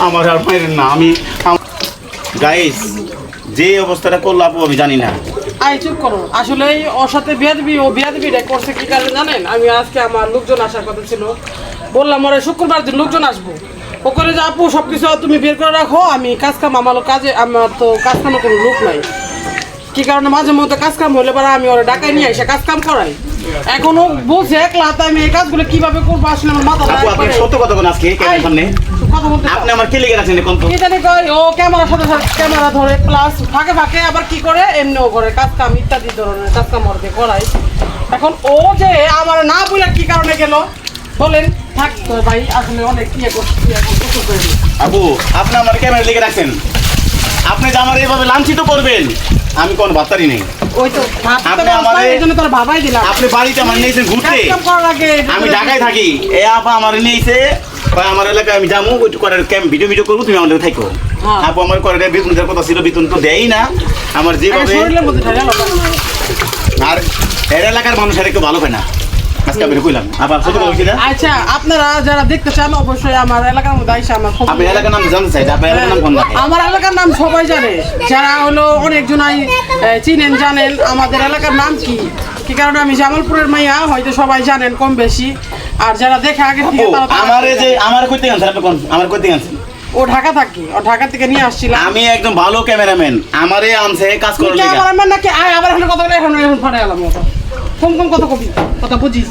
আমার আর পাইলেন না আমি গাইস যে অবস্থাটা করলো আপু আমি জানি না। আই চুপ করো। আসলে ওর সাথে বেয়াদবি ও বেয়াদবিটা করছে কি কারণে জানেন? আমি আজকে আমার লোকজন আসার কথা ছিল, বললাম ওরা শুক্রবার দিন লোকজন আসবো। ও করে যে আপু সবকিছু তুমি বের করে রাখো, আমি কাজ কাম আমার কাজে আমার তো কাজ কামের কোনো লোক নাই। কি কারণে মাঝে মধ্যে কাজ কাম হলে পরে আমি ওরা ডাকায় নিয়ে এসে কাজ কাম করাই। এখনো বলছে একলা, তাই আমি এই কাজগুলো কিভাবে করবো আসলে আমার মাথা সত্য কথা কোন আজকে সামনে কথা বলতে আপনি আমার কি লেগে আছেন কোন কি জানি কয় ও ক্যামেরার সাথে সাথে ক্যামেরা ধরে প্লাস ফাঁকে ফাঁকে আবার কি করে এমনিও করে কাজ কাম ইত্যাদি ধরনের কাজ কাম ওরকে করাই। এখন ও যে আমার না বলে কি কারণে গেল বলেন? থাক ভাই, আসলে অনেক ইয়ে করছি এখন কিছু করে আপু আপনি আমার ক্যামেরা লেগে রাখছেন, আপনি যে আমার এইভাবে লাঞ্ছিত করবেন আমি কোন বার্তারই নেই। ওই তো আপনি আমারে এইজন্য তোর ভাবাই দিলাম। আপনি বাড়িতে আমার নিয়েছেন ঘুরতে, কাজ করার আগে আমি ঢাকায় থাকি, এ আপা আমার নিয়েছে আমার এলাকায় আমি যাবো ওই করে ভিডিও করবো, তুমি আমাদের থাকো। আপু আমার করে বেতন দেওয়ার কথা ছিল, বেতন তো দেয়ই না আমার যেভাবে। আর এর এলাকার মানুষ আর একটু ভালো পায় না। আচ্ছা আপনারা যারা দেখতে চান অবশ্যই আমার এলাকার মধ্যে আইসা আমার এলাকার নাম জানতে চাই। আমার এলাকার নাম সবাই জানে, যারা হলো অনেকজনাই চিনেন জানেন আমাদের এলাকার নাম কি। কি কারণে আমি জামালপুরের মাইয়া, হয়তো সবাই জানেন কম বেশি। আর যারা দেখে আগে থেকে ও ঢাকা থাকি, ও ঢাকা থেকে নিয়ে আসছিল। আমি একদম ভালো ক্যামেরাম্যান, আমারে আনছে কাজ করার লাগি। ক্যামেরাম্যান নাকি আয় আবার এখানে কথা বলে এখন ফাড়ে গেলাম। কম কম কথা কবি, কথা বুঝিস।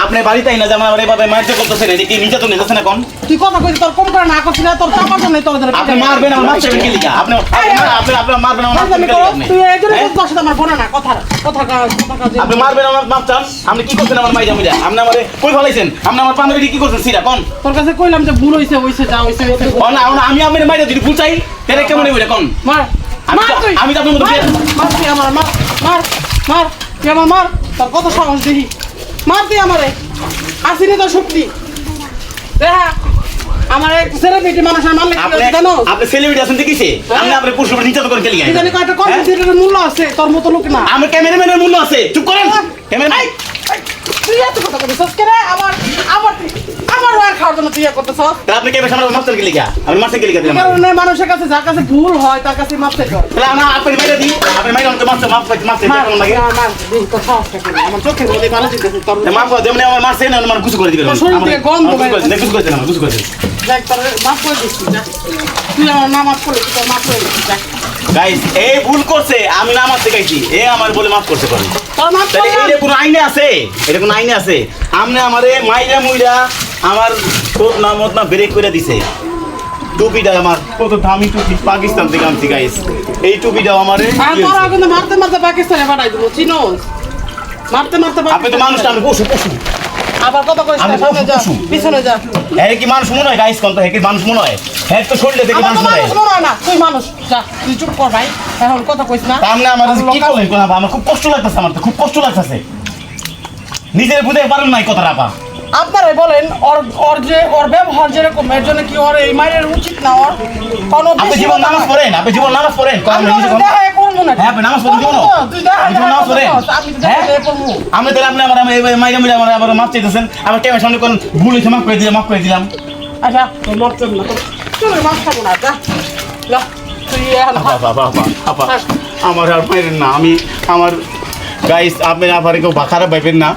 আপনি বাড়িতে না যে আমার এভাবে মারতে করতেছেন, এটা কি নির্যাতন নিতেছেন এখন? তুই কথা কইছিস তোর কম করে না করছিস না, তোর চাপার জন্য তোর আপনি মারবেন আমার মারছেন কি লিগা? আপনি মারবেন আমার মারছেন কি লিগা? তুই এইজন্য তোর সাথে আমার বনে না কথা আপনি মারবেন আমার মাপচান। আপনি কি করছেন আমার মাইজা মিলা? আপনি আমারে কই ফলাইছেন? আপনি আমার পাঞ্জাবি কি করছেন সিরা কোন? তোর কাছে কইলাম যে ভুল হইছে হইছে যা হইছে হইছে। না আমি আমার মাইজা যদি ভুল চাই তাহলে কেমন হইবে কোন? মার আমি তো আপনার মতো মার তুই আমার মার মার মার তুই আমার মার, তোর কত সাহস দেখি। মার তুই আমারে, আসিনি তোর শক্তি দেখা। আমার এক সেলিব্রিটি মানুষের মারলে কি জানো? আপনি সেলিব্রিটি আছেন দেখিছে? আপনি আপনার পুরুষ উপর নির্যাতন করে কি লিগা? জানি কয়টা কন্টেন্টের মূল্য আছে, তোর মতো লোক না। আমার ক্যামেরাম্যানের মূল্য আছে। চুপ করেন ক্যামেরাম্যান। তুই এত কথা বলিস কেন? আমার ওয়ার খাওয়ার জন্য তুই করতেছ? আপনি কি আমার মাপছেন কি লিগা? আমি মাপছেন কি লিগা দিলাম? কারণ মানুষের কাছে যার কাছে ভুল হয় তার কাছে মাপতে হয়। তাহলে আমরা আপনি মাইরা দিই, আপনি মাইরা আমাকে মাপতে কেমন লাগে? না দিন তো সাহসটা কেন? আমার চোখের মধ্যে ভালো জিনিস তোর মাপ করে দেমনে আমার মারছেন না আমার কিছু করে দিবেন। তোর শরীর থেকে গন্ধ বের হয়। কিছু করে দেন, কিছু করে দেন। দেখ তোর মাপ করে দিচ্ছি না। তুই আমার না মাপ করে তোর মাপ করে দিচ্ছি দেখ। গাইস এই ভুল করছে, আমি নামাজ শিখাইছি, এ আমার বলে মাফ করতে পারে। তোর মাপ করে এটা কোন আইনে আছে? এটা কোন আইনে আছে? আমনে আমারে মাইরা মুইরা আমার তোর নামত না ব্রেক করে দিছে। টুপিটা আমার কত দামি টুপি, পাকিস্তান থেকে আনছি গাইস। এই টুপিটা আমারে তোরা কিন্তু মারতে মারতে পাকিস্তানে পাঠাই দেবো, চিনোস? মারতে মারতে আপনি তো মানুষটা, আমি পশু পশু। আবার কত কইছ না, সামনে যা পিছনে যা। হ্যাঁ কি মানুষ মনে হয় গাইস? কোন তো হ্যাঁ কি মানুষ মনে হয়? হ্যাঁ তো শরীরে দেখে মানুষ মনে হয় না। তুই মানুষ, যা তুই চুপ কর ভাই, এখন কথা কইছ না। সামনে আমার কি করলেন কোন আপা? আমার খুব কষ্ট লাগতেছে, আমার তো খুব কষ্ট লাগতেছে। নিজের বুঝতে পারেন নাই কথাটা আপা? আপনারাই বলেন ওর ব্যবহার যেরকম, এর জন্য কি ওর এই মায়ের উচিত না? ওর কোনো আপনি জীবন নামাজ পড়েন? আপনি জীবন নামাজ পড়েন? হ্যাঁ আপনি নামাজ পড়েন জীবন? জীবন নামাজ পড়েন? আমি তাহলে আপনি আমার মাইরা মিরা আমার আবার মাপ চাইতেছেন, আমার টেমের সামনে কোন ভুল হয়েছে মাফ করে দিলাম। আচ্ছা তোর মাপ চাই না, তোর মাপ খাবো না। যা তুই আমার আর পাইলেন না। আমি আমার গাইস আপনি আবার কেউ খারাপ পাইবেন না,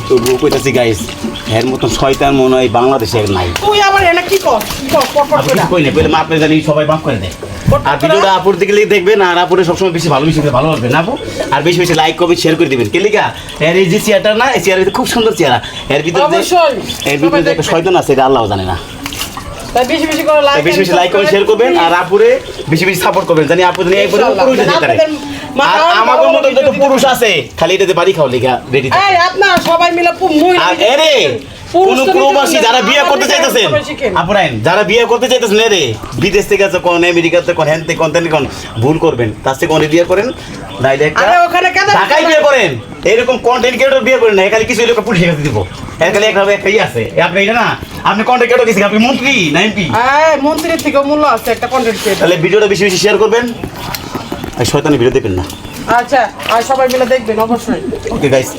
তবুও কইতাছি গাইস এর মতন শয়তান মনে হয় বাংলাদেশে নাই। তুই আবার এনে কি কর কই না বলে মাপ জানি সবাই মাফ করে দেয়। আর ভিডিওটা আপুর দিকে দেখবেন, আর আপুরে সবসময় বেশি ভালো হবে না আপু। আর বেশি বেশি লাইক কমেন্ট শেয়ার করে দিবেন। কেলিকা এর এই যে চেয়ারটা না, এই চেয়ারের খুব সুন্দর চেয়ার, এর ভিতরে একটা শয়তান আছে, এটা আল্লাহ জানে না। বেশি বেশি লাইক কমেন্ট শেয়ার করবেন, আর আপুরে বেশি বেশি সাপোর্ট করবেন, জানি আপু জানি এই পুরুষ যেতে পারে। আর আমাদের মতো যত পুরুষ আছে খালি এটাতে বাড়ি খাও লেখা রেডি। এই আপনারা সবাই মিলে আর এরে কোন প্রবাসী যারা বিয়ে করতে চাইতেছেন, আপুরাইন যারা বিয়ে করতে চাইতেছেন রে, বিদেশ থেকে আছে কোন আমেরিকাতে কোন হ্যান থেকে কোন ভুল করবেন, তার থেকে কোন বিয়ে করেন ডাইরেক্ট ঢাকায় বিয়ে করেন। এরকম কন্টেন্ট ক্রিয়েটর বিয়ে করেন না, খালি কিছু লোক পুলিশে কাছে দিব। এর খালি একটাই আছে, আপনি এটা না, আপনি কন্টেন্ট ক্রিয়েটর গেছেন, আপনি মন্ত্রী না এমপি? মন্ত্রীর থেকে মূল্য আছে একটা কন্টেন্ট ক্রিয়েটর। তাহলে ভিডিওটা বেশি বেশি শেয়ার করবেন, আর শয়তানি ভিডিও দেখবেন না। আচ্ছা আর সবাই মিলে দেখবেন অবশ্যই। Okay guys